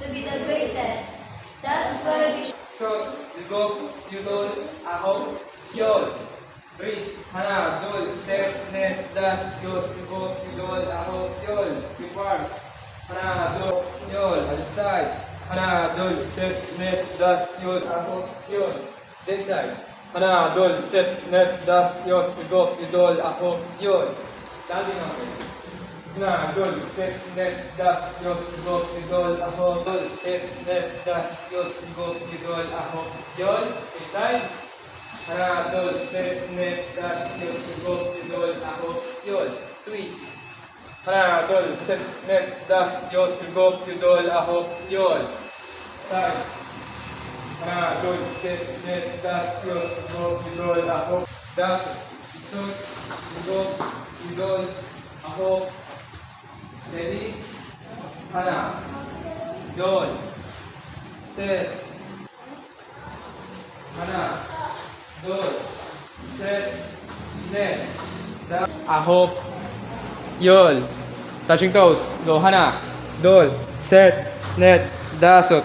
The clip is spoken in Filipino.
to be the greatest. That's why we should. So, yugok, yudol, ahok, yol. Bris, hana, dol, set, net, das, yos, yugok, yudol, ahok, yol. Reverse. Hana, dol, yol. Other side. Hana, dol, set, net, das, yos, ahok, yol. This side. Hana, dol, set, net, das, yos, yugok, yudol, ahok, yol. Standing on it. Hana, dol, set, net, das, yos, yugok, yudol, ahok, dol, set, net, das, yos, yugok, yudol, ahok, yol. Inside. Hana, dol, set, net, das, yos, yugok, yudol, ahok, yol. Twist. Hana, dol, set, net, das, yos, yugok, yudol, ahok, yol. Side. Hana, dol, set, net, das, yos, yugok, yudol, ahok. Das. Isot, yugok, yudol, ahok. Steady. Hana. Dol. Set. Hana. Dol. Set. Net. Da. Ahok. Yol. Touching toes. Go. Hana. Dol. Set. Net. Dasot.